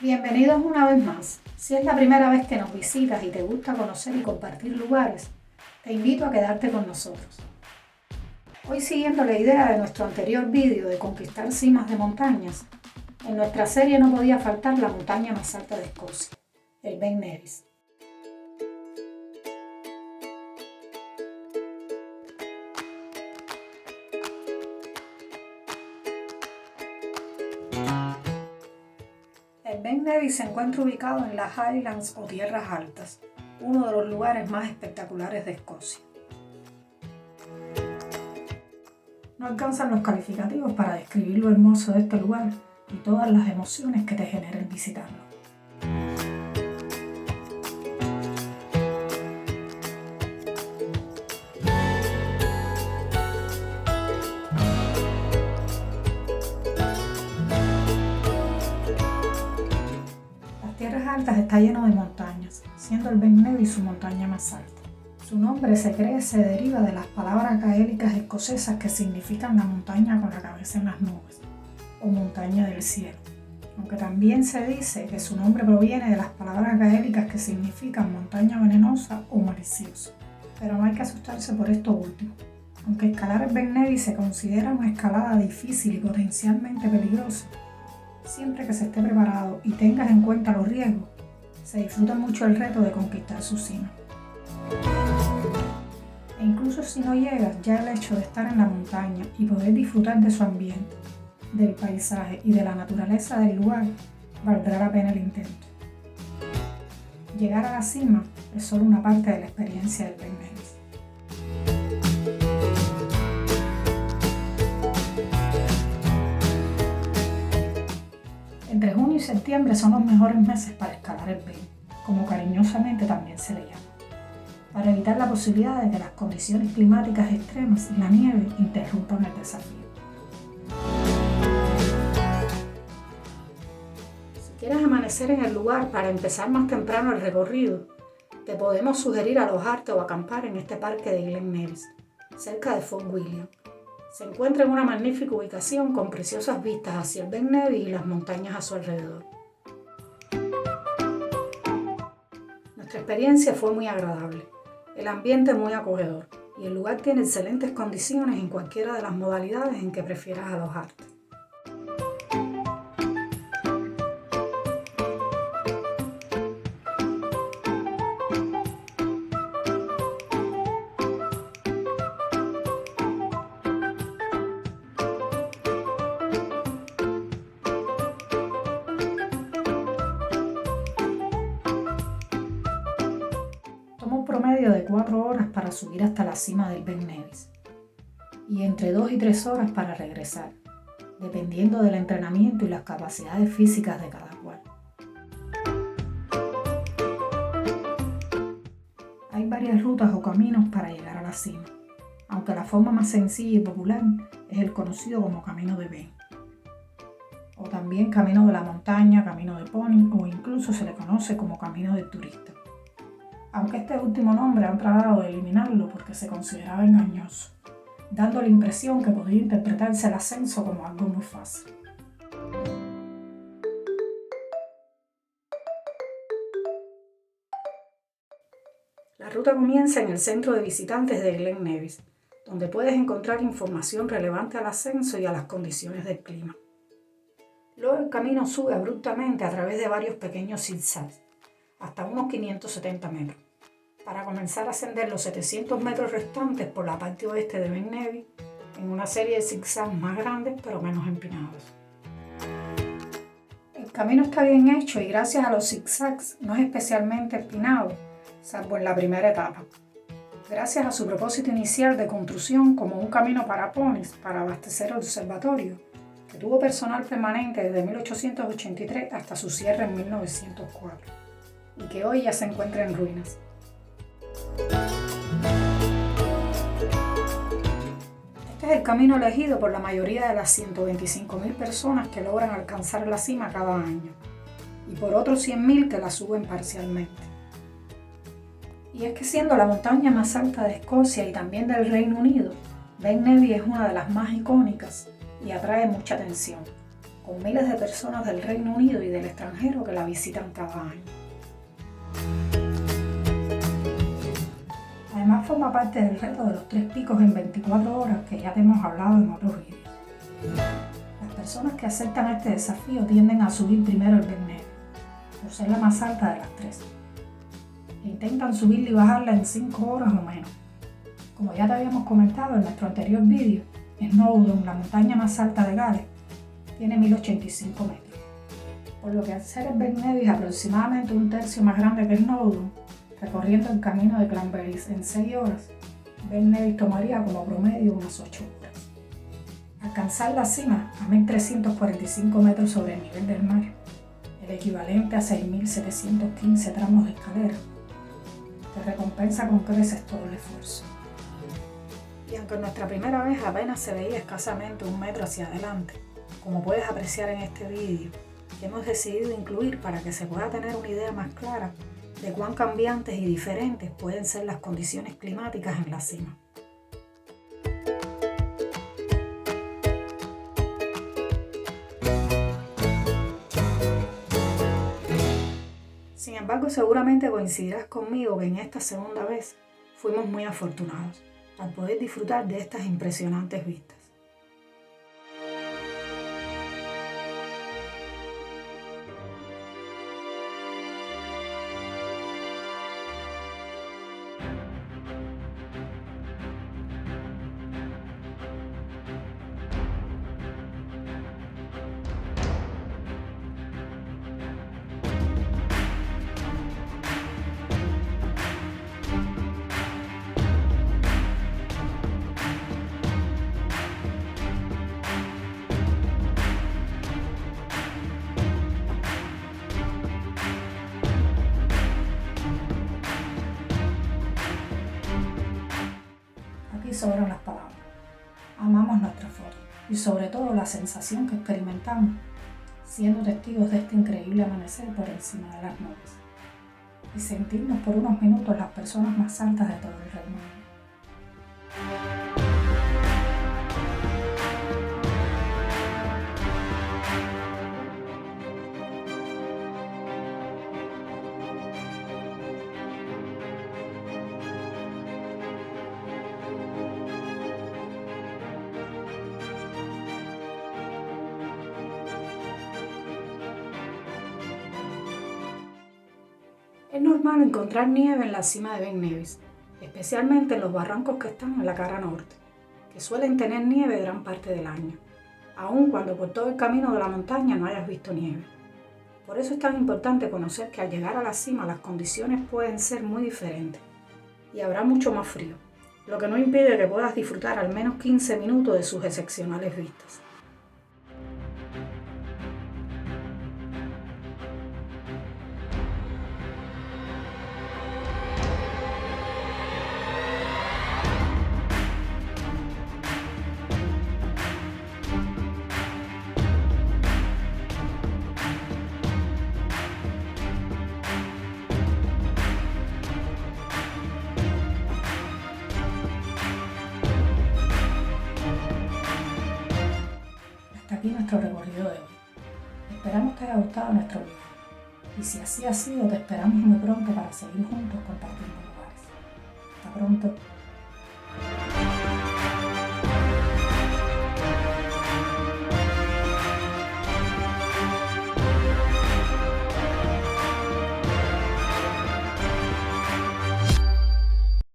Bienvenidos una vez más. Si es la primera vez que nos visitas y te gusta conocer y compartir lugares, te invito a quedarte con nosotros. Hoy, siguiendo la idea de nuestro anterior vídeo de conquistar cimas de montañas, en nuestra serie no podía faltar la montaña más alta de Escocia, el Ben Nevis. El Ben Nevis se encuentra ubicado en las Highlands o Tierras Altas, uno de los lugares más espectaculares de Escocia. No alcanzan los calificativos para describir lo hermoso de este lugar y todas las emociones que te genera el visitarlo. Las Tierras Altas está lleno de montañas, siendo el Ben Nevis su montaña más alta. Su nombre se deriva de las palabras gaélicas escocesas que significan la montaña con la cabeza en las nubes, o montaña del cielo, aunque también se dice que su nombre proviene de las palabras gaélicas que significan montaña venenosa o maliciosa. Pero no hay que asustarse por esto último. Aunque escalar el Ben Nevis se considera una escalada difícil y potencialmente peligrosa, siempre que se esté preparado y tengas en cuenta los riesgos, se disfruta mucho el reto de conquistar su cima. E incluso si no llegas, ya el hecho de estar en la montaña y poder disfrutar de su ambiente, del paisaje y de la naturaleza del lugar, valdrá la pena el intento. Llegar a la cima es solo una parte de la experiencia del Ben Nevis. Entre junio y septiembre son los mejores meses para escalar el Ben, como cariñosamente también se le llama, para evitar la posibilidad de que las condiciones climáticas extremas y la nieve interrumpan el desafío. Si quieres amanecer en el lugar para empezar más temprano el recorrido, te podemos sugerir alojarte o acampar en este parque de Glen Nevis, cerca de Fort William. Se encuentra en una magnífica ubicación con preciosas vistas hacia el Ben Nevis y las montañas a su alrededor. Nuestra experiencia fue muy agradable, el ambiente muy acogedor y el lugar tiene excelentes condiciones en cualquiera de las modalidades en que prefieras alojarte. Toma un promedio de 4 horas para subir hasta la cima del Ben Nevis y entre 2 y 3 horas para regresar, dependiendo del entrenamiento y las capacidades físicas de cada cual. Hay varias rutas o caminos para llegar a la cima, aunque la forma más sencilla y popular es el conocido como Camino de Ben, o también Camino de la Montaña, Camino de Pony o incluso se le conoce como Camino del Turista. Aunque este último nombre han tratado de eliminarlo porque se consideraba engañoso, dando la impresión que podía interpretarse el ascenso como algo muy fácil. La ruta comienza en el centro de visitantes de Glen Nevis, donde puedes encontrar información relevante al ascenso y a las condiciones del clima. Luego el camino sube abruptamente a través de varios pequeños zigzags, hasta unos 570 metros, para comenzar a ascender los 700 metros restantes por la parte oeste de Ben Nevis en una serie de zigzags más grandes pero menos empinados. El camino está bien hecho y gracias a los zigzags no es especialmente empinado, salvo en la primera etapa. Gracias a su propósito inicial de construcción como un camino para ponis para abastecer el observatorio, que tuvo personal permanente desde 1883 hasta su cierre en 1904, y que hoy ya se encuentra en ruinas. Este es el camino elegido por la mayoría de las 125.000 personas que logran alcanzar la cima cada año, y por otros 100.000 que la suben parcialmente. Y es que siendo la montaña más alta de Escocia y también del Reino Unido, Ben Nevis es una de las más icónicas y atrae mucha atención. con miles de personas del Reino Unido y del extranjero que la visitan cada año. Además forma parte del reto de los 3 picos en 24 horas que ya te hemos hablado en otros vídeos. Las personas que aceptan este desafío tienden a subir primero el Ben Nevis, por ser la más alta de las 3. E intentan subirla y bajarla en 5 horas o menos. Como ya te habíamos comentado en nuestro anterior vídeo, Snowdon, la montaña más alta de Gales, tiene 1085 metros. Por lo que al ser el Ben Nevis aproximadamente un tercio más grande que Snowdon, recorriendo el camino de Cranberries en 6 horas, Ben Nevis tomaría como promedio unas 8 horas. Alcanzar la cima a 1345 metros sobre el nivel del mar, el equivalente a 6715 tramos de escalera, te recompensa con creces todo el esfuerzo. Y aunque en nuestra primera vez apenas se veía escasamente 1 metro hacia adelante, como puedes apreciar en este vídeo, que hemos decidido incluir para que se pueda tener una idea más clara de cuán cambiantes y diferentes pueden ser las condiciones climáticas en la cima. Sin embargo, seguramente coincidirás conmigo que en esta segunda vez fuimos muy afortunados al poder disfrutar de estas impresionantes vistas. Aquí sobran las palabras. Amamos nuestra foto y sobre todo la sensación que experimentamos siendo testigos de este increíble amanecer por encima de las nubes y sentirnos por unos minutos las personas más altas de todo el Reino Unido. Es normal encontrar nieve en la cima de Ben Nevis, especialmente en los barrancos que están en la cara norte, que suelen tener nieve gran parte del año, aun cuando por todo el camino de la montaña no hayas visto nieve. Por eso es tan importante conocer que al llegar a la cima las condiciones pueden ser muy diferentes y habrá mucho más frío, lo que no impide que puedas disfrutar al menos 15 minutos de sus excepcionales vistas. Hasta aquí nuestro recorrido de hoy. Esperamos te haya gustado nuestro video. Y si así ha sido, te esperamos muy pronto para seguir juntos compartiendo lugares. Hasta pronto.